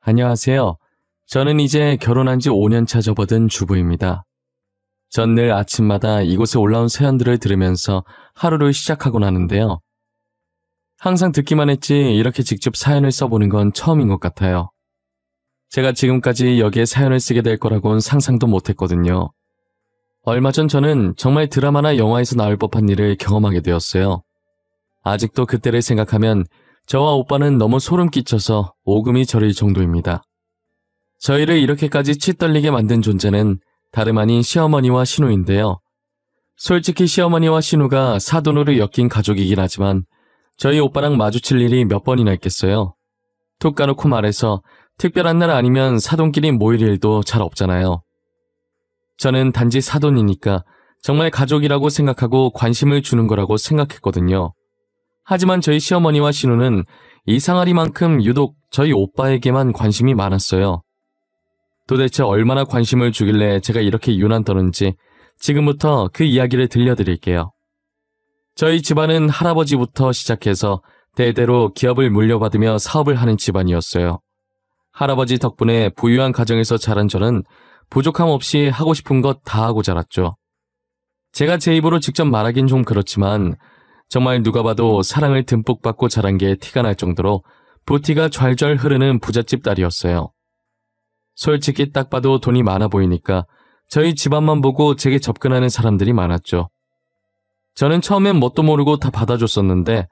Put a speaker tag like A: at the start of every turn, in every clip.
A: 안녕하세요. 저는 이제 결혼한 지 5년 차 접어든 주부입니다. 전 늘 아침마다 이곳에 올라온 사연들을 들으면서 하루를 시작하곤 하는데요. 항상 듣기만 했지 이렇게 직접 사연을 써보는 건 처음인 것 같아요. 제가 지금까지 여기에 사연을 쓰게 될 거라고는 상상도 못했거든요. 얼마 전 저는 정말 드라마나 영화에서 나올 법한 일을 경험하게 되었어요. 아직도 그때를 생각하면 저와 오빠는 너무 소름 끼쳐서 오금이 저릴 정도입니다. 저희를 이렇게까지 치떨리게 만든 존재는 다름 아닌 시어머니와 신우인데요. 솔직히 시어머니와 신우가 사돈으로 엮인 가족이긴 하지만 저희 오빠랑 마주칠 일이 몇 번이나 있겠어요. 툭 까놓고 말해서 특별한 날 아니면 사돈끼리 모일 일도 잘 없잖아요. 저는 단지 사돈이니까 정말 가족이라고 생각하고 관심을 주는 거라고 생각했거든요. 하지만 저희 시어머니와 신우는 이상하리만큼 유독 저희 오빠에게만 관심이 많았어요. 도대체 얼마나 관심을 주길래 제가 이렇게 유난 떠는지 지금부터 그 이야기를 들려드릴게요. 저희 집안은 할아버지부터 시작해서 대대로 기업을 물려받으며 사업을 하는 집안이었어요. 할아버지 덕분에 부유한 가정에서 자란 저는 부족함 없이 하고 싶은 것 다 하고 자랐죠. 제가 제 입으로 직접 말하긴 좀 그렇지만 정말 누가 봐도 사랑을 듬뿍 받고 자란 게 티가 날 정도로 부티가 좔좔 흐르는 부잣집 딸이었어요. 솔직히 딱 봐도 돈이 많아 보이니까 저희 집안만 보고 제게 접근하는 사람들이 많았죠. 저는 처음엔 뭣도 모르고 다 받아줬었는데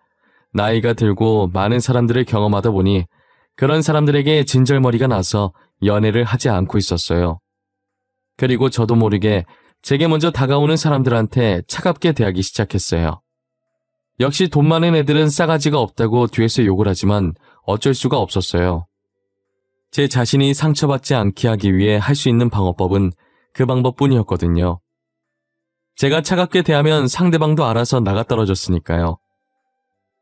A: 나이가 들고 많은 사람들을 경험하다 보니 그런 사람들에게 진절머리가 나서 연애를 하지 않고 있었어요. 그리고 저도 모르게 제게 먼저 다가오는 사람들한테 차갑게 대하기 시작했어요. 역시 돈 많은 애들은 싸가지가 없다고 뒤에서 욕을 하지만 어쩔 수가 없었어요. 제 자신이 상처받지 않게 하기 위해 할 수 있는 방어법은 그 방법뿐이었거든요. 제가 차갑게 대하면 상대방도 알아서 나가떨어졌으니까요.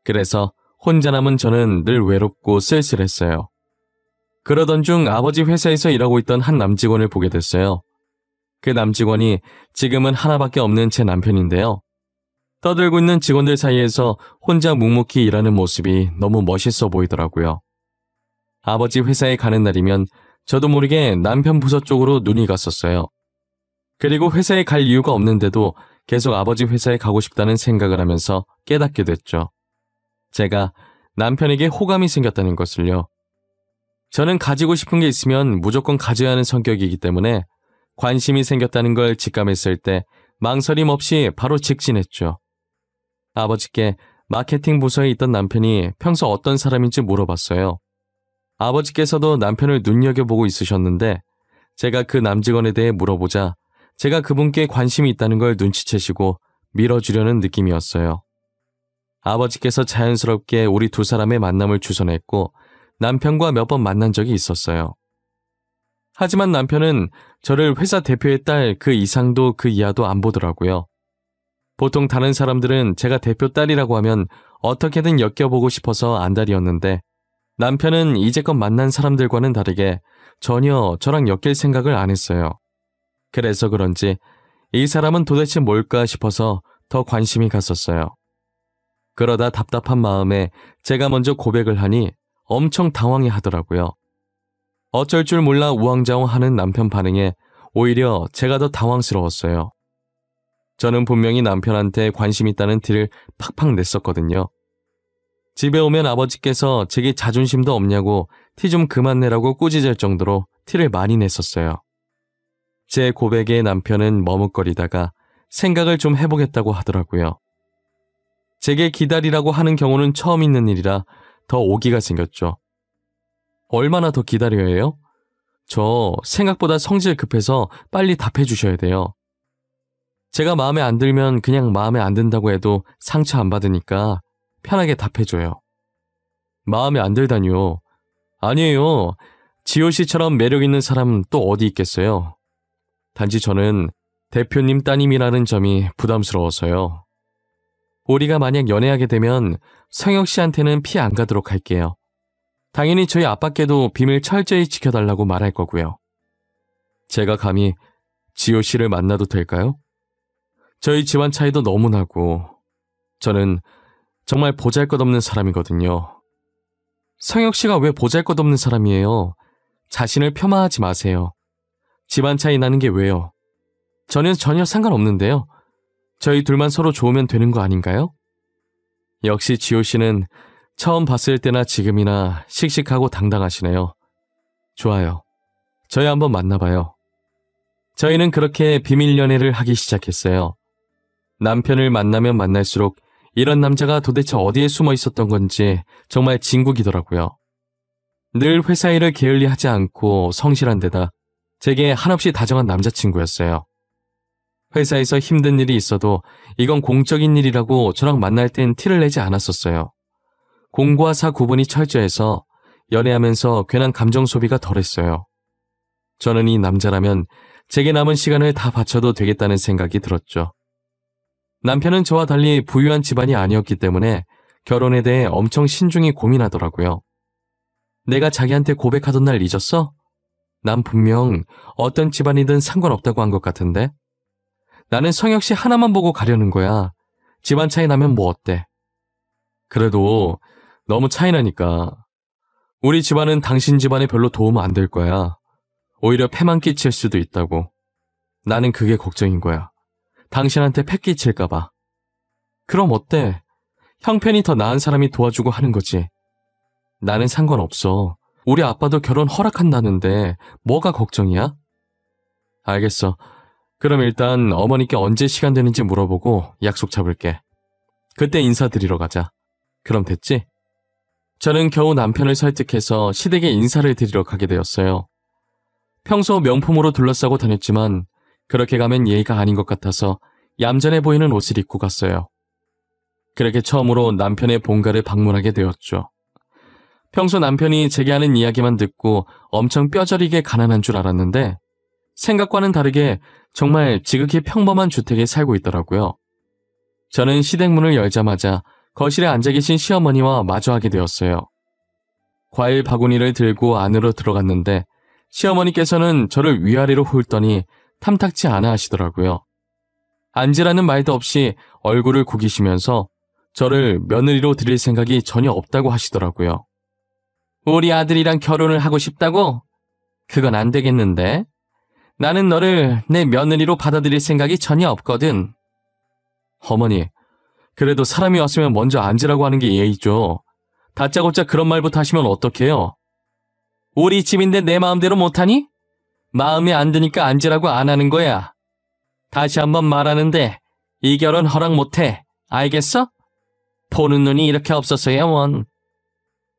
A: 그래서 혼자 남은 저는 늘 외롭고 쓸쓸했어요. 그러던 중 아버지 회사에서 일하고 있던 한 남직원을 보게 됐어요. 그 남직원이 지금은 하나밖에 없는 제 남편인데요. 떠들고 있는 직원들 사이에서 혼자 묵묵히 일하는 모습이 너무 멋있어 보이더라고요. 아버지 회사에 가는 날이면 저도 모르게 남편 부서 쪽으로 눈이 갔었어요. 그리고 회사에 갈 이유가 없는데도 계속 아버지 회사에 가고 싶다는 생각을 하면서 깨닫게 됐죠. 제가 남편에게 호감이 생겼다는 것을요. 저는 가지고 싶은 게 있으면 무조건 가져야 하는 성격이기 때문에 관심이 생겼다는 걸 직감했을 때 망설임 없이 바로 직진했죠. 아버지께 마케팅 부서에 있던 남편이 평소 어떤 사람인지 물어봤어요. 아버지께서도 남편을 눈여겨보고 있으셨는데 제가 그 남직원에 대해 물어보자 제가 그분께 관심이 있다는 걸 눈치채시고 밀어주려는 느낌이었어요. 아버지께서 자연스럽게 우리 두 사람의 만남을 주선했고 남편과 몇 번 만난 적이 있었어요. 하지만 남편은 저를 회사 대표의 딸 그 이상도 그 이하도 안 보더라고요. 보통 다른 사람들은 제가 대표 딸이라고 하면 어떻게든 엮여보고 싶어서 안달이었는데 남편은 이제껏 만난 사람들과는 다르게 전혀 저랑 엮일 생각을 안 했어요. 그래서 그런지 이 사람은 도대체 뭘까 싶어서 더 관심이 갔었어요. 그러다 답답한 마음에 제가 먼저 고백을 하니 엄청 당황해 하더라고요. 어쩔 줄 몰라 우왕좌왕하는 남편 반응에 오히려 제가 더 당황스러웠어요. 저는 분명히 남편한테 관심 있다는 티를 팍팍 냈었거든요. 집에 오면 아버지께서 제게 자존심도 없냐고 티 좀 그만 내라고 꾸짖을 정도로 티를 많이 냈었어요. 제 고백에 남편은 머뭇거리다가 생각을 좀 해보겠다고 하더라고요. 제게 기다리라고 하는 경우는 처음 있는 일이라 더 오기가 생겼죠. 얼마나 더 기다려야 해요? 저 생각보다 성질 급해서 빨리 답해 주셔야 돼요. 제가 마음에 안 들면 그냥 마음에 안 든다고 해도 상처 안 받으니까 편하게 답해줘요. 마음에 안 들다니요. 아니에요. 지효 씨처럼 매력 있는 사람 또 어디 있겠어요. 단지 저는 대표님 따님이라는 점이 부담스러워서요. 우리가 만약 연애하게 되면 성혁 씨한테는 피 안 가도록 할게요. 당연히 저희 아빠께도 비밀 철저히 지켜달라고 말할 거고요. 제가 감히 지효 씨를 만나도 될까요? 저희 집안 차이도 너무 나고 저는 정말 보잘것없는 사람이거든요. 성혁 씨가 왜 보잘것없는 사람이에요? 자신을 폄하하지 마세요. 집안 차이 나는 게 왜요? 전혀 상관없는데요. 저희 둘만 서로 좋으면 되는 거 아닌가요? 역시 지호 씨는 처음 봤을 때나 지금이나 씩씩하고 당당하시네요. 좋아요. 저희 한번 만나봐요. 저희는 그렇게 비밀 연애를 하기 시작했어요. 남편을 만나면 만날수록 이런 남자가 도대체 어디에 숨어 있었던 건지 정말 진국이더라고요. 늘 회사 일을 게을리하지 않고 성실한 데다 제게 한없이 다정한 남자친구였어요. 회사에서 힘든 일이 있어도 이건 공적인 일이라고 저랑 만날 땐 티를 내지 않았었어요. 공과 사 구분이 철저해서 연애하면서 괜한 감정 소비가 덜했어요. 저는 이 남자라면 제게 남은 시간을 다 바쳐도 되겠다는 생각이 들었죠. 남편은 저와 달리 부유한 집안이 아니었기 때문에 결혼에 대해 엄청 신중히 고민하더라고요. 내가 자기한테 고백하던 날 잊었어? 난 분명 어떤 집안이든 상관없다고 한 것 같은데? 나는 성혁 씨 하나만 보고 가려는 거야. 집안 차이 나면 뭐 어때? 그래도 너무 차이 나니까. 우리 집안은 당신 집안에 별로 도움 안 될 거야. 오히려 패만 끼칠 수도 있다고. 나는 그게 걱정인 거야. 당신한테 패 끼칠까 봐. 그럼 어때? 형편이 더 나은 사람이 도와주고 하는 거지. 나는 상관없어. 우리 아빠도 결혼 허락한다는데 뭐가 걱정이야? 알겠어. 그럼 일단 어머니께 언제 시간 되는지 물어보고 약속 잡을게. 그때 인사드리러 가자. 그럼 됐지? 저는 겨우 남편을 설득해서 시댁에 인사를 드리러 가게 되었어요. 평소 명품으로 둘러싸고 다녔지만 그렇게 가면 예의가 아닌 것 같아서 얌전해 보이는 옷을 입고 갔어요. 그렇게 처음으로 남편의 본가를 방문하게 되었죠. 평소 남편이 제게 하는 이야기만 듣고 엄청 뼈저리게 가난한 줄 알았는데 생각과는 다르게 정말 지극히 평범한 주택에 살고 있더라고요. 저는 시댁 문을 열자마자 거실에 앉아 계신 시어머니와 마주하게 되었어요. 과일 바구니를 들고 안으로 들어갔는데 시어머니께서는 저를 위아래로 훑더니 탐탁지 않아 하시더라고요. 앉으라는 말도 없이 얼굴을 구기시면서 저를 며느리로 드릴 생각이 전혀 없다고 하시더라고요. 우리 아들이랑 결혼을 하고 싶다고? 그건 안 되겠는데? 나는 너를 내 며느리로 받아들일 생각이 전혀 없거든. 어머니, 그래도 사람이 왔으면 먼저 앉으라고 하는 게 예의죠. 다짜고짜 그런 말부터 하시면 어떡해요? 우리 집인데 내 마음대로 못하니? 마음에 안 드니까 앉으라고 안 하는 거야. 다시 한번 말하는데 이 결혼 허락 못해. 알겠어? 보는 눈이 이렇게 없었어야 원.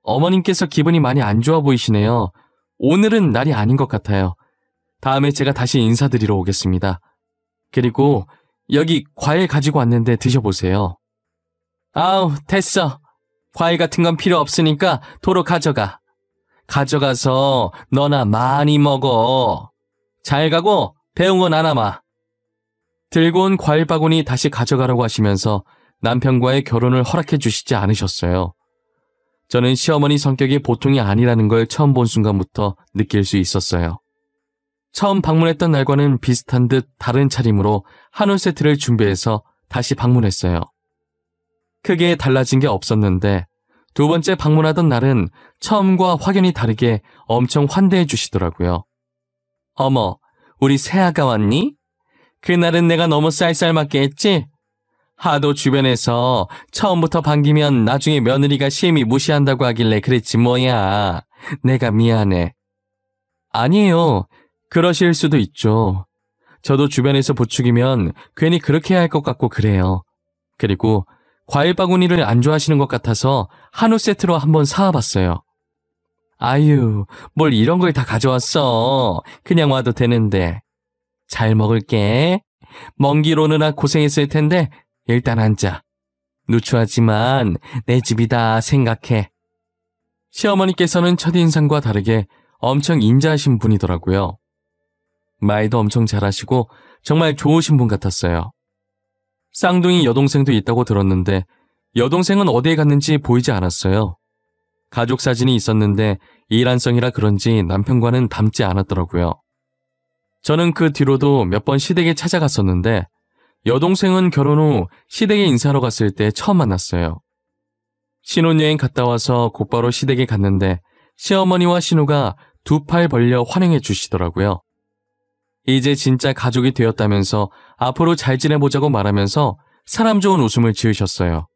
A: 어머님께서 기분이 많이 안 좋아 보이시네요. 오늘은 날이 아닌 것 같아요. 다음에 제가 다시 인사드리러 오겠습니다. 그리고 여기 과일 가지고 왔는데 드셔보세요. 아우, 됐어. 과일 같은 건 필요 없으니까 도로 가져가. 가져가서 너나 많이 먹어. 잘 가고 배운 건 안 남아. 들고 온 과일 바구니 다시 가져가라고 하시면서 남편과의 결혼을 허락해 주시지 않으셨어요. 저는 시어머니 성격이 보통이 아니라는 걸 처음 본 순간부터 느낄 수 있었어요. 처음 방문했던 날과는 비슷한 듯 다른 차림으로 한우 세트를 준비해서 다시 방문했어요. 크게 달라진 게 없었는데 두 번째 방문하던 날은 처음과 확연히 다르게 엄청 환대해 주시더라고요. 어머, 우리 새아가 왔니? 그날은 내가 너무 쌀쌀맞게 했지? 하도 주변에서 처음부터 반기면 나중에 며느리가 심히 무시한다고 하길래 그랬지 뭐야. 내가 미안해. 아니에요. 그러실 수도 있죠. 저도 주변에서 부추기면 괜히 그렇게 해야 할 것 같고 그래요. 그리고 과일 바구니를 안 좋아하시는 것 같아서 한우 세트로 한번 사와봤어요. 아유, 뭘 이런 걸 다 가져왔어. 그냥 와도 되는데. 잘 먹을게. 먼 길 오느라 고생했을 텐데 일단 앉아. 누추하지만 내 집이다 생각해. 시어머니께서는 첫인상과 다르게 엄청 인자하신 분이더라고요. 말도 엄청 잘하시고 정말 좋으신 분 같았어요. 쌍둥이 여동생도 있다고 들었는데 여동생은 어디에 갔는지 보이지 않았어요. 가족 사진이 있었는데 일란성이라 그런지 남편과는 닮지 않았더라고요. 저는 그 뒤로도 몇 번 시댁에 찾아갔었는데 여동생은 결혼 후 시댁에 인사하러 갔을 때 처음 만났어요. 신혼여행 갔다 와서 곧바로 시댁에 갔는데 시어머니와 신우가 두 팔 벌려 환영해 주시더라고요. 이제 진짜 가족이 되었다면서 앞으로 잘 지내보자고 말하면서 사람 좋은 웃음을 지으셨어요.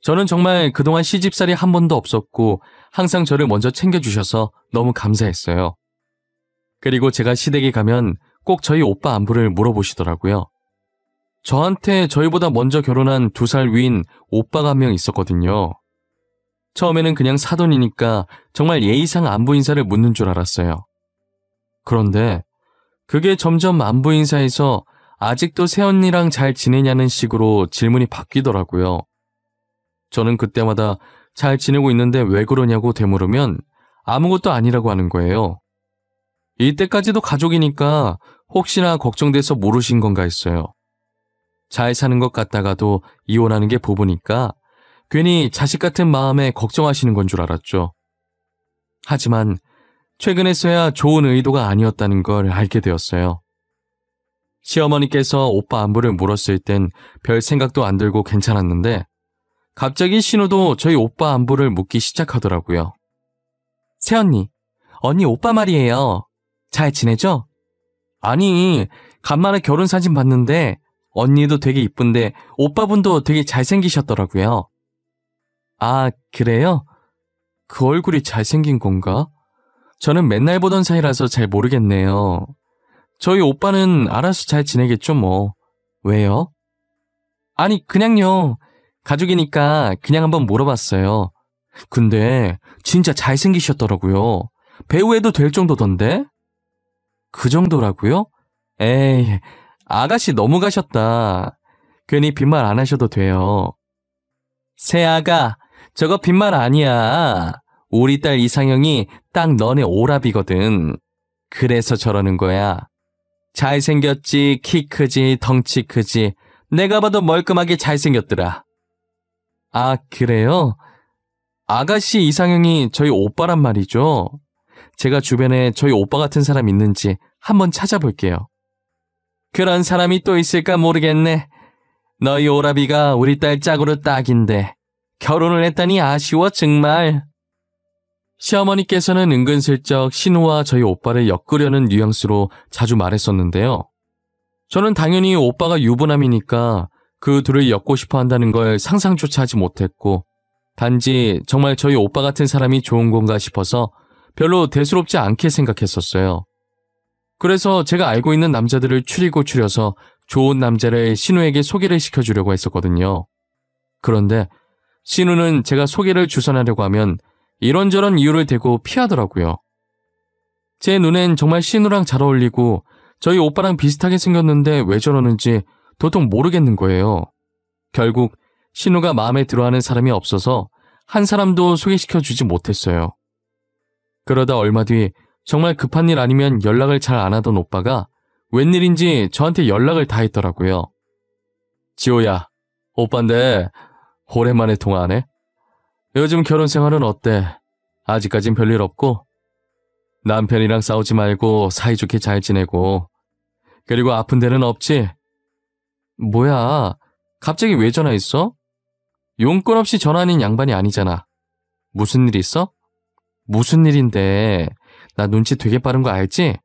A: 저는 정말 그동안 시집살이 한 번도 없었고 항상 저를 먼저 챙겨주셔서 너무 감사했어요. 그리고 제가 시댁에 가면 꼭 저희 오빠 안부를 물어보시더라고요. 저한테 저희보다 먼저 결혼한 2살 위인 오빠가 한 명 있었거든요. 처음에는 그냥 사돈이니까 정말 예의상 안부 인사를 묻는 줄 알았어요. 그런데 그게 점점 안부 인사에서 아직도 새언니랑 잘 지내냐는 식으로 질문이 바뀌더라고요. 저는 그때마다 잘 지내고 있는데 왜 그러냐고 되물으면 아무것도 아니라고 하는 거예요. 이때까지도 가족이니까 혹시나 걱정돼서 모르신 건가 했어요. 잘 사는 것 같다가도 이혼하는 게 부부니까 괜히 자식 같은 마음에 걱정하시는 건 줄 알았죠. 하지만 최근에서야 좋은 의도가 아니었다는 걸 알게 되었어요. 시어머니께서 오빠 안부를 물었을 땐 별 생각도 안 들고 괜찮았는데 갑자기 신우도 저희 오빠 안부를 묻기 시작하더라고요. 새언니, 언니 오빠 말이에요. 잘 지내죠? 아니, 간만에 결혼 사진 봤는데 언니도 되게 이쁜데 오빠분도 되게 잘생기셨더라고요. 아, 그래요? 그 얼굴이 잘생긴 건가? 저는 맨날 보던 사이라서 잘 모르겠네요. 저희 오빠는 알아서 잘 지내겠죠 뭐. 왜요? 아니, 그냥요. 가족이니까 그냥 한번 물어봤어요. 근데 진짜 잘생기셨더라고요. 배우해도 될 정도던데? 그 정도라고요? 에이, 아가씨 너무 가셨다. 괜히 빈말 안 하셔도 돼요. 새아가, 저거 빈말 아니야. 우리 딸 이상형이 딱 너네 오랍이거든. 그래서 저러는 거야. 잘생겼지, 키 크지, 덩치 크지. 내가 봐도 멀끔하게 잘생겼더라. 아, 그래요? 아가씨 이상형이 저희 오빠란 말이죠. 제가 주변에 저희 오빠 같은 사람 있는지 한번 찾아볼게요. 그런 사람이 또 있을까 모르겠네. 너희 오라비가 우리 딸 짝으로 딱인데 결혼을 했다니 아쉬워 정말. 시어머니께서는 은근슬쩍 신우와 저희 오빠를 엮으려는 뉘앙스로 자주 말했었는데요. 저는 당연히 오빠가 유부남이니까 그 둘을 엮고 싶어 한다는 걸 상상조차 하지 못했고 단지 정말 저희 오빠 같은 사람이 좋은 건가 싶어서 별로 대수롭지 않게 생각했었어요. 그래서 제가 알고 있는 남자들을 추리고 추려서 좋은 남자를 신우에게 소개를 시켜주려고 했었거든요. 그런데 신우는 제가 소개를 주선하려고 하면 이런저런 이유를 대고 피하더라고요. 제 눈엔 정말 신우랑 잘 어울리고 저희 오빠랑 비슷하게 생겼는데 왜 저러는지 도통 모르겠는 거예요. 결국 신우가 마음에 들어하는 사람이 없어서 한 사람도 소개시켜주지 못했어요. 그러다 얼마 뒤 정말 급한 일 아니면 연락을 잘 안 하던 오빠가 웬일인지 저한테 연락을 다 했더라고요. 지호야, 오빠인데 오랜만에 통화하네. 요즘 결혼 생활은 어때? 아직까진 별일 없고? 남편이랑 싸우지 말고 사이좋게 잘 지내고. 그리고 아픈 데는 없지? 뭐야, 갑자기 왜 전화했어? 용건 없이 전화하는 양반이 아니잖아. 무슨 일 있어? 무슨 일인데? 나 눈치 되게 빠른 거 알지?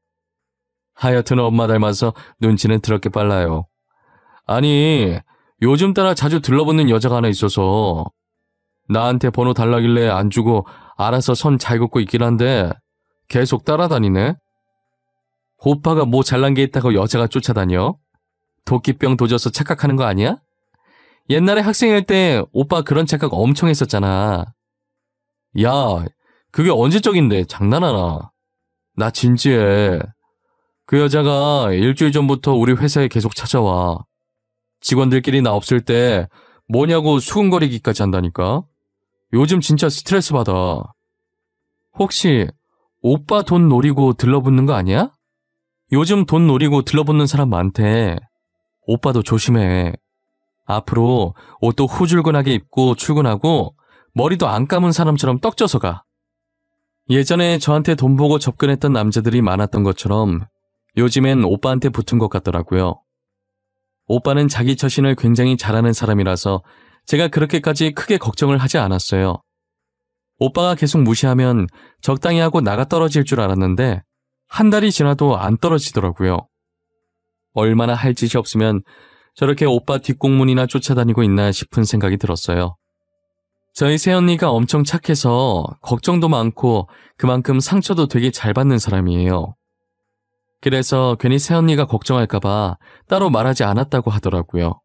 A: 하여튼 엄마 닮아서 눈치는 더럽게 빨라요. 아니, 요즘 따라 자주 들러붙는 여자가 하나 있어서 나한테 번호 달라길래 안 주고 알아서 선 잘 긋고 있긴 한데 계속 따라다니네? 오빠가 뭐 잘난 게 있다고 여자가 쫓아다녀? 도끼병 도져서 착각하는 거 아니야? 옛날에 학생일 때 오빠 그런 착각 엄청 했었잖아. 야, 그게 언제적인데 장난하나? 나 진지해. 그 여자가 일주일 전부터 우리 회사에 계속 찾아와. 직원들끼리 나 없을 때 뭐냐고 수근거리기까지 한다니까? 요즘 진짜 스트레스 받아. 혹시 오빠 돈 노리고 들러붙는 거 아니야? 요즘 돈 노리고 들러붙는 사람 많대. 오빠도 조심해. 앞으로 옷도 후줄근하게 입고 출근하고 머리도 안 감은 사람처럼 떡져서 가. 예전에 저한테 돈 보고 접근했던 남자들이 많았던 것처럼 요즘엔 오빠한테 붙은 것 같더라고요. 오빠는 자기 처신을 굉장히 잘하는 사람이라서 제가 그렇게까지 크게 걱정을 하지 않았어요. 오빠가 계속 무시하면 적당히 하고 나가 떨어질 줄 알았는데 한 달이 지나도 안 떨어지더라고요. 얼마나 할 짓이 없으면 저렇게 오빠 뒷공문이나 쫓아다니고 있나 싶은 생각이 들었어요. 저희 새언니가 엄청 착해서 걱정도 많고 그만큼 상처도 되게 잘 받는 사람이에요. 그래서 괜히 새언니가 걱정할까봐 따로 말하지 않았다고 하더라고요.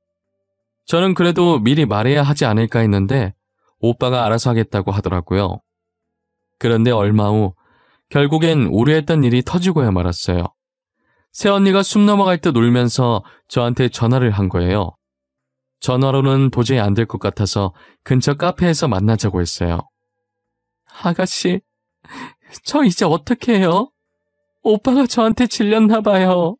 A: 저는 그래도 미리 말해야 하지 않을까 했는데 오빠가 알아서 하겠다고 하더라고요. 그런데 얼마 후 결국엔 우려했던 일이 터지고야 말았어요. 새언니가 숨 넘어갈 듯 울면서 저한테 전화를 한 거예요. 전화로는 도저히 안 될 것 같아서 근처 카페에서 만나자고 했어요. 아가씨, 저 이제 어떻게 해요? 오빠가 저한테 질렸나 봐요.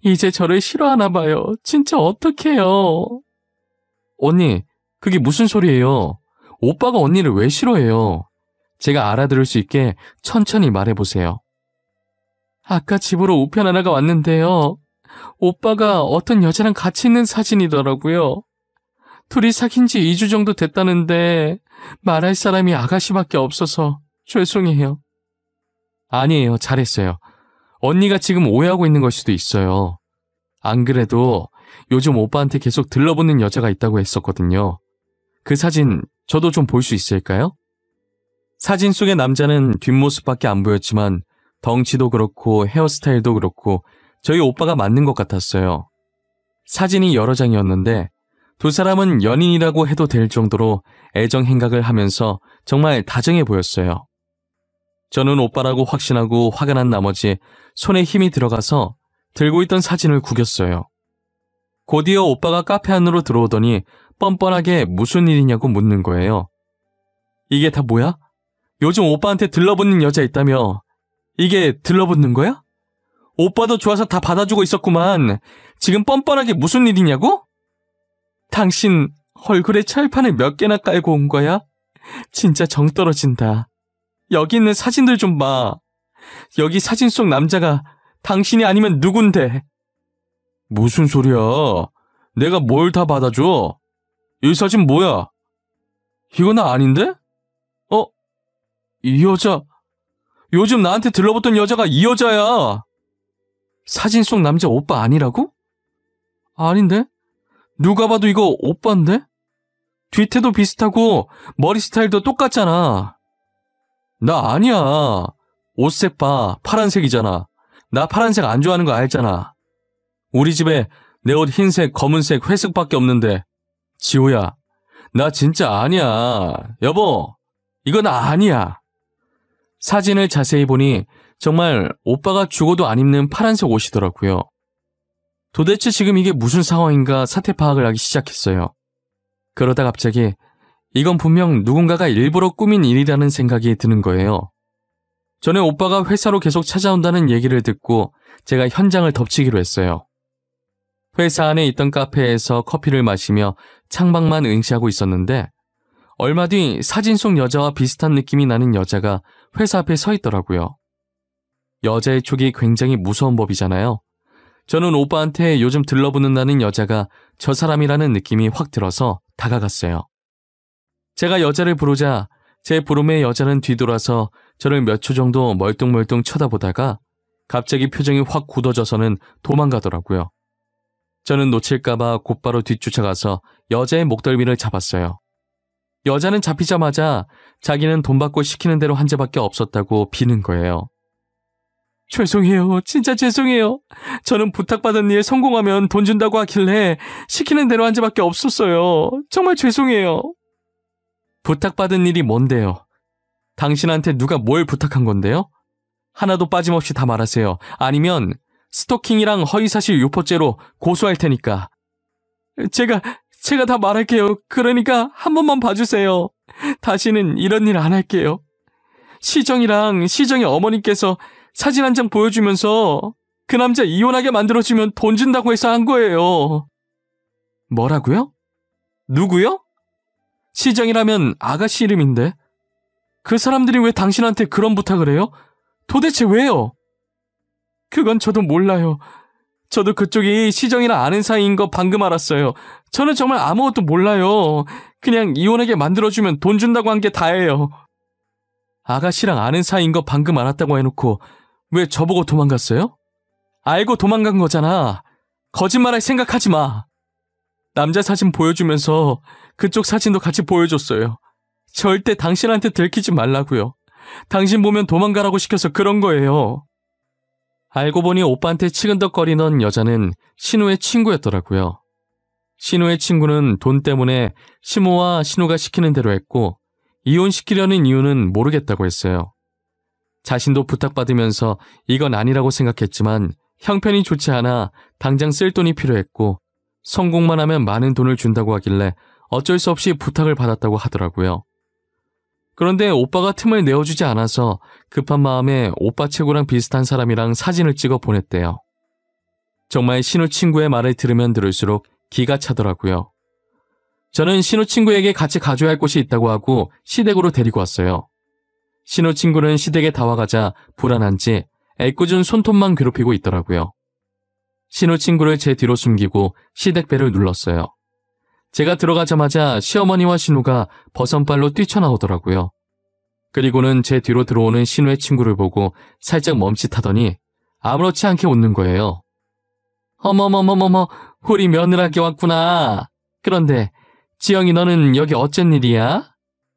A: 이제 저를 싫어하나 봐요. 진짜 어떡해요? 언니, 그게 무슨 소리예요? 오빠가 언니를 왜 싫어해요? 제가 알아들을 수 있게 천천히 말해보세요. 아까 집으로 우편 하나가 왔는데요. 오빠가 어떤 여자랑 같이 있는 사진이더라고요. 둘이 사귄 지 2주 정도 됐다는데 말할 사람이 아가씨밖에 없어서 죄송해요. 아니에요. 잘했어요. 언니가 지금 오해하고 있는 걸 수도 있어요. 안 그래도 요즘 오빠한테 계속 들러붙는 여자가 있다고 했었거든요. 그 사진 저도 좀 볼 수 있을까요? 사진 속의 남자는 뒷모습밖에 안 보였지만 덩치도 그렇고 헤어스타일도 그렇고 저희 오빠가 맞는 것 같았어요. 사진이 여러 장이었는데 두 사람은 연인이라고 해도 될 정도로 애정 행각을 하면서 정말 다정해 보였어요. 저는 오빠라고 확신하고 화가 난 나머지 손에 힘이 들어가서 들고 있던 사진을 구겼어요. 곧이어 오빠가 카페 안으로 들어오더니 뻔뻔하게 무슨 일이냐고 묻는 거예요. 이게 다 뭐야? 요즘 오빠한테 들러붙는 여자 있다며. 이게 들러붙는 거야? 오빠도 좋아서 다 받아주고 있었구만. 지금 뻔뻔하게 무슨 일이냐고? 당신 얼굴에 철판을 몇 개나 깔고 온 거야? 진짜 정 떨어진다. 여기 있는 사진들 좀 봐. 여기 사진 속 남자가 당신이 아니면 누군데? 무슨 소리야? 내가 뭘 다 받아줘? 이 사진 뭐야? 이거 나 아닌데? 이 여자, 요즘 나한테 들러붙던 여자가 이 여자야. 사진 속 남자 오빠 아니라고? 아닌데? 누가 봐도 이거 오빠인데? 뒤태도 비슷하고 머리 스타일도 똑같잖아. 나 아니야. 옷색 봐. 파란색이잖아. 나 파란색 안 좋아하는 거 알잖아. 우리 집에 내 옷 흰색, 검은색, 회색밖에 없는데. 지호야, 나 진짜 아니야. 여보, 이거 나 아니야. 사진을 자세히 보니 정말 오빠가 죽어도 안 입는 파란색 옷이더라고요. 도대체 지금 이게 무슨 상황인가 사태 파악을 하기 시작했어요. 그러다 갑자기 이건 분명 누군가가 일부러 꾸민 일이라는 생각이 드는 거예요. 전에 오빠가 회사로 계속 찾아온다는 얘기를 듣고 제가 현장을 덮치기로 했어요. 회사 안에 있던 카페에서 커피를 마시며 창밖만 응시하고 있었는데 얼마 뒤 사진 속 여자와 비슷한 느낌이 나는 여자가 회사 앞에 서 있더라고요. 여자의 촉이 굉장히 무서운 법이잖아요. 저는 오빠한테 요즘 들러붙는다는 여자가 저 사람이라는 느낌이 확 들어서 다가갔어요. 제가 여자를 부르자 제 부름에 여자는 뒤돌아서 저를 몇 초 정도 멀뚱멀뚱 쳐다보다가 갑자기 표정이 확 굳어져서는 도망가더라고요. 저는 놓칠까봐 곧바로 뒤쫓아가서 여자의 목덜미를 잡았어요. 여자는 잡히자마자 자기는 돈 받고 시키는 대로 한 죄밖에 없었다고 비는 거예요. 죄송해요. 진짜 죄송해요. 저는 부탁받은 일 성공하면 돈 준다고 하길래 시키는 대로 한 죄밖에 없었어요. 정말 죄송해요. 부탁받은 일이 뭔데요? 당신한테 누가 뭘 부탁한 건데요? 하나도 빠짐없이 다 말하세요. 아니면 스토킹이랑 허위사실 유포죄로 고소할 테니까. 제가 다 말할게요. 그러니까 한 번만 봐주세요. 다시는 이런 일 안 할게요. 시정이랑 시정의 어머니께서 사진 한 장 보여주면서 그 남자 이혼하게 만들어주면 돈 준다고 해서 한 거예요. 뭐라고요? 누구요? 시정이라면 아가씨 이름인데. 그 사람들이 왜 당신한테 그런 부탁을 해요? 도대체 왜요? 그건 저도 몰라요. 저도 그쪽이 시정이랑 아는 사이인 거 방금 알았어요. 저는 정말 아무것도 몰라요. 그냥 이혼하게 만들어주면 돈 준다고 한 게 다예요. 아가씨랑 아는 사이인 거 방금 알았다고 해놓고 왜 저보고 도망갔어요? 알고 도망간 거잖아. 거짓말할 생각하지 마. 남자 사진 보여주면서 그쪽 사진도 같이 보여줬어요. 절대 당신한테 들키지 말라고요. 당신 보면 도망가라고 시켜서 그런 거예요. 알고 보니 오빠한테 치근덕거리던 여자는 신우의 친구였더라고요. 신우의 친구는 돈 때문에 시모와 신우가 시키는 대로 했고 이혼시키려는 이유는 모르겠다고 했어요. 자신도 부탁받으면서 이건 아니라고 생각했지만 형편이 좋지 않아 당장 쓸 돈이 필요했고 성공만 하면 많은 돈을 준다고 하길래 어쩔 수 없이 부탁을 받았다고 하더라고요. 그런데 오빠가 틈을 내어주지 않아서 급한 마음에 오빠 최고랑 비슷한 사람이랑 사진을 찍어 보냈대요. 정말 신우 친구의 말을 들으면 들을수록 기가 차더라고요. 저는 신우 친구에게 같이 가줘야 할 곳이 있다고 하고 시댁으로 데리고 왔어요. 신우 친구는 시댁에 다 와가자 불안한지 애꿎은 손톱만 괴롭히고 있더라고요. 신우 친구를 제 뒤로 숨기고 시댁 배를 눌렀어요. 제가 들어가자마자 시어머니와 신우가 버선발로 뛰쳐나오더라고요. 그리고는 제 뒤로 들어오는 신우의 친구를 보고 살짝 멈칫하더니 아무렇지 않게 웃는 거예요. 어머머머머머, 우리 며느라기 왔구나. 그런데 지영이 너는 여기 어쩐 일이야?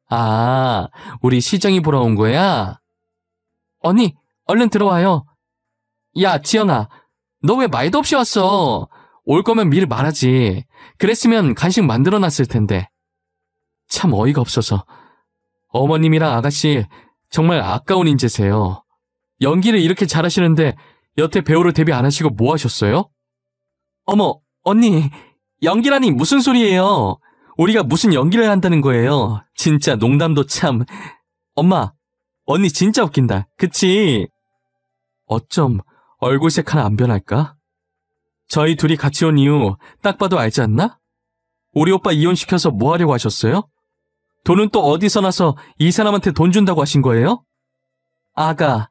A: 아, 우리 시정이 보러 온 거야? 언니, 얼른 들어와요. 야, 지영아, 너 왜 말도 없이 왔어? 올 거면 미리 말하지. 그랬으면 간식 만들어놨을 텐데. 참 어이가 없어서. 어머님이랑 아가씨 정말 아까운 인재세요. 연기를 이렇게 잘하시는데 여태 배우로 데뷔 안 하시고 뭐 하셨어요? 어머, 언니, 연기라니 무슨 소리예요? 우리가 무슨 연기를 한다는 거예요? 진짜 농담도 참. 엄마, 언니 진짜 웃긴다. 그치? 어쩜 얼굴색 하나 안 변할까? 저희 둘이 같이 온 이유 딱 봐도 알지 않나? 우리 오빠 이혼시켜서 뭐 하려고 하셨어요? 돈은 또 어디서 나서 이 사람한테 돈 준다고 하신 거예요? 아가,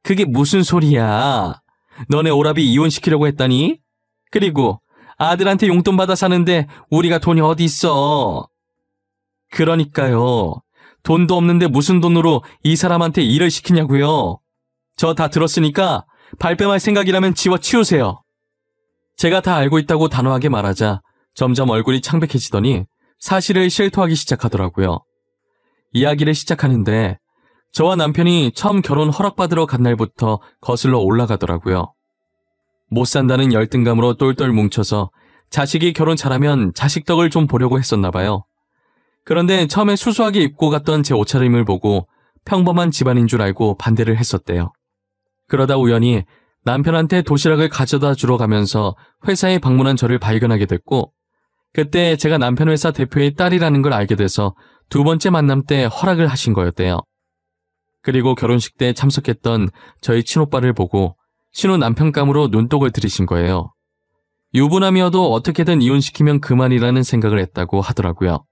A: 그게 무슨 소리야? 너네 오라비 이혼시키려고 했다니? 그리고 아들한테 용돈 받아 사는데 우리가 돈이 어디 있어? 그러니까요. 돈도 없는데 무슨 돈으로 이 사람한테 일을 시키냐고요? 저 다 들었으니까 발뺌할 생각이라면 지워치우세요. 제가 다 알고 있다고 단호하게 말하자 점점 얼굴이 창백해지더니 사실을 실토하기 시작하더라고요. 이야기를 시작하는데 저와 남편이 처음 결혼 허락받으러 간 날부터 거슬러 올라가더라고요. 못 산다는 열등감으로 똘똘 뭉쳐서 자식이 결혼 잘하면 자식 덕을 좀 보려고 했었나 봐요. 그런데 처음에 수수하게 입고 갔던 제 옷차림을 보고 평범한 집안인 줄 알고 반대를 했었대요. 그러다 우연히 남편한테 도시락을 가져다 주러 가면서 회사에 방문한 저를 발견하게 됐고 그때 제가 남편 회사 대표의 딸이라는 걸 알게 돼서 두 번째 만남 때 허락을 하신 거였대요. 그리고 결혼식 때 참석했던 저희 친오빠를 보고 신우 남편감으로 눈독을 들이신 거예요. 유부남이어도 어떻게든 이혼시키면 그만이라는 생각을 했다고 하더라고요.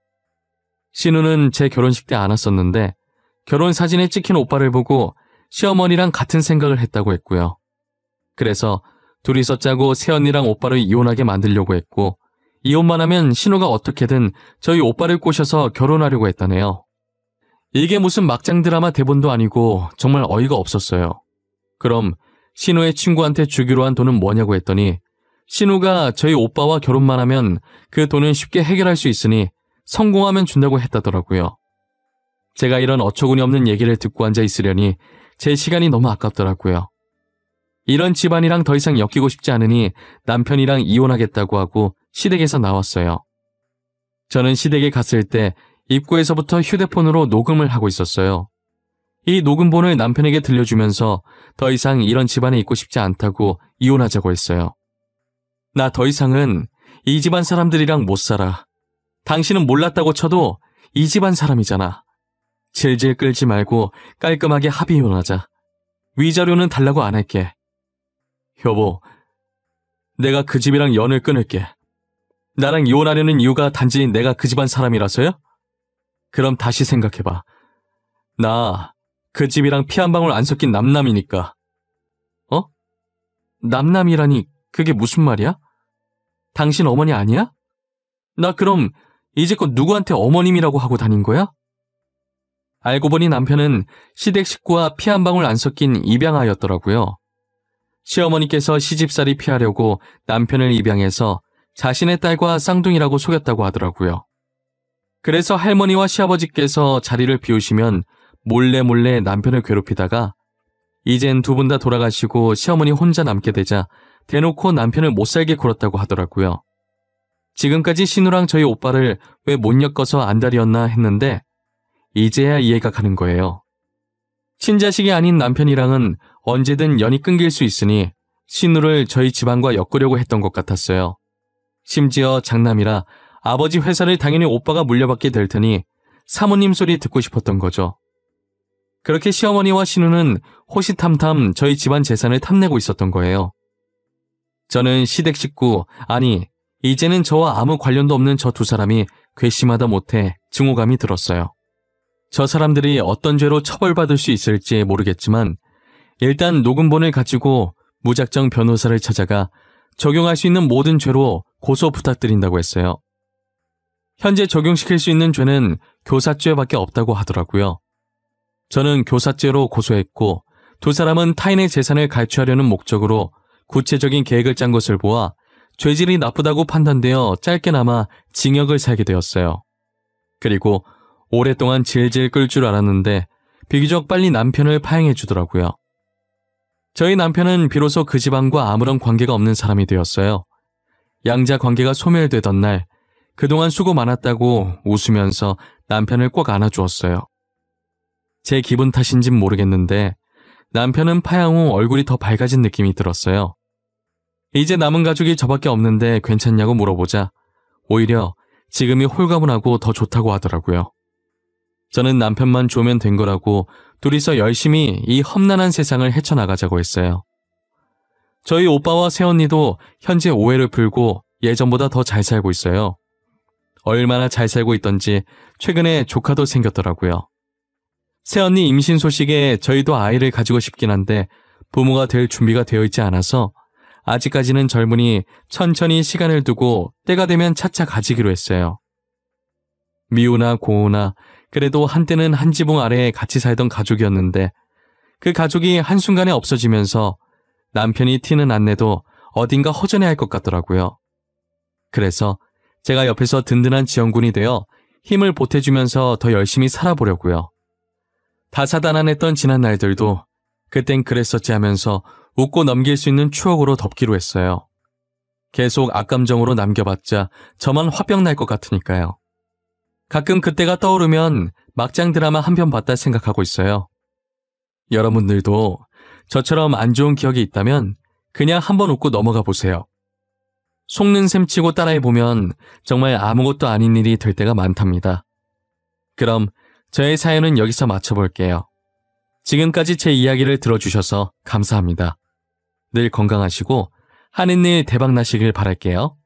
A: 신우는 제 결혼식 때 안 왔었는데 결혼 사진에 찍힌 오빠를 보고 시어머니랑 같은 생각을 했다고 했고요. 그래서 둘이서 짜고 새언니랑 오빠를 이혼하게 만들려고 했고 이혼만 하면 신우가 어떻게든 저희 오빠를 꼬셔서 결혼하려고 했다네요. 이게 무슨 막장 드라마 대본도 아니고 정말 어이가 없었어요. 그럼 신우의 친구한테 주기로 한 돈은 뭐냐고 했더니 신우가 저희 오빠와 결혼만 하면 그 돈은 쉽게 해결할 수 있으니 성공하면 준다고 했다더라고요. 제가 이런 어처구니 없는 얘기를 듣고 앉아 있으려니 제 시간이 너무 아깝더라고요. 이런 집안이랑 더 이상 엮이고 싶지 않으니 남편이랑 이혼하겠다고 하고 시댁에서 나왔어요. 저는 시댁에 갔을 때 입구에서부터 휴대폰으로 녹음을 하고 있었어요. 이 녹음본을 남편에게 들려주면서 더 이상 이런 집안에 있고 싶지 않다고 이혼하자고 했어요. 나 더 이상은 이 집안 사람들이랑 못 살아. 당신은 몰랐다고 쳐도 이 집안 사람이잖아. 질질 끌지 말고 깔끔하게 합의 이혼하자. 위자료는 달라고 안 할게. 여보, 내가 그 집이랑 연을 끊을게. 나랑 이혼하려는 이유가 단지 내가 그 집안 사람이라서요? 그럼 다시 생각해봐. 나 그 집이랑 피 한 방울 안 섞인 남남이니까. 어? 남남이라니 그게 무슨 말이야? 당신 어머니 아니야? 나 그럼 이제껏 누구한테 어머님이라고 하고 다닌 거야? 알고 보니 남편은 시댁 식구와 피 한 방울 안 섞인 입양아였더라고요. 시어머니께서 시집살이 피하려고 남편을 입양해서 자신의 딸과 쌍둥이라고 속였다고 하더라고요. 그래서 할머니와 시아버지께서 자리를 비우시면 몰래 남편을 괴롭히다가 이젠 두 분 다 돌아가시고 시어머니 혼자 남게 되자 대놓고 남편을 못살게 굴었다고 하더라고요. 지금까지 신우랑 저희 오빠를 왜 못 엮어서 안달이었나 했는데 이제야 이해가 가는 거예요. 친자식이 아닌 남편이랑은 언제든 연이 끊길 수 있으니 신우를 저희 집안과 엮으려고 했던 것 같았어요. 심지어 장남이라 아버지 회사를 당연히 오빠가 물려받게 될 테니 사모님 소리 듣고 싶었던 거죠. 그렇게 시어머니와 신우는 호시탐탐 저희 집안 재산을 탐내고 있었던 거예요. 저는 시댁 식구, 아니 이제는 저와 아무 관련도 없는 저 두 사람이 괘씸하다 못해 증오감이 들었어요. 저 사람들이 어떤 죄로 처벌받을 수 있을지 모르겠지만 일단 녹음본을 가지고 무작정 변호사를 찾아가 적용할 수 있는 모든 죄로 고소 부탁드린다고 했어요. 현재 적용시킬 수 있는 죄는 교사죄밖에 없다고 하더라고요. 저는 교사죄로 고소했고 두 사람은 타인의 재산을 갈취하려는 목적으로 구체적인 계획을 짠 것을 보아 죄질이 나쁘다고 판단되어 짧게나마 징역을 살게 되었어요. 그리고 오랫동안 질질 끌 줄 알았는데 비교적 빨리 남편을 파행해 주더라고요. 저희 남편은 비로소 그 집안과 아무런 관계가 없는 사람이 되었어요. 양자 관계가 소멸되던 날 그동안 수고 많았다고 웃으면서 남편을 꼭 안아주었어요. 제 기분 탓인진 모르겠는데 남편은 파양 후 얼굴이 더 밝아진 느낌이 들었어요. 이제 남은 가족이 저밖에 없는데 괜찮냐고 물어보자 오히려 지금이 홀가분하고 더 좋다고 하더라고요. 저는 남편만 좋으면 된 거라고 둘이서 열심히 이 험난한 세상을 헤쳐나가자고 했어요. 저희 오빠와 새언니도 현재 오해를 풀고 예전보다 더 잘 살고 있어요. 얼마나 잘 살고 있던지 최근에 조카도 생겼더라고요. 새언니 임신 소식에 저희도 아이를 가지고 싶긴 한데 부모가 될 준비가 되어 있지 않아서 아직까지는 젊으니 천천히 시간을 두고 때가 되면 차차 가지기로 했어요. 미우나 고우나 그래도 한때는 한 지붕 아래에 같이 살던 가족이었는데 그 가족이 한순간에 없어지면서 남편이 티는 안 내도 어딘가 허전해할 것 같더라고요. 그래서 제가 옆에서 든든한 지원군이 되어 힘을 보태주면서 더 열심히 살아보려고요. 다사다난했던 지난 날들도 그땐 그랬었지 하면서 웃고 넘길 수 있는 추억으로 덮기로 했어요. 계속 악감정으로 남겨봤자 저만 화병 날 것 같으니까요. 가끔 그때가 떠오르면 막장 드라마 한 편 봤다 생각하고 있어요. 여러분들도 저처럼 안 좋은 기억이 있다면 그냥 한번 웃고 넘어가 보세요. 속는 셈 치고 따라해보면 정말 아무것도 아닌 일이 될 때가 많답니다. 그럼 저의 사연은 여기서 마쳐볼게요. 지금까지 제 이야기를 들어주셔서 감사합니다. 늘 건강하시고 하는 일 대박 나시길 바랄게요.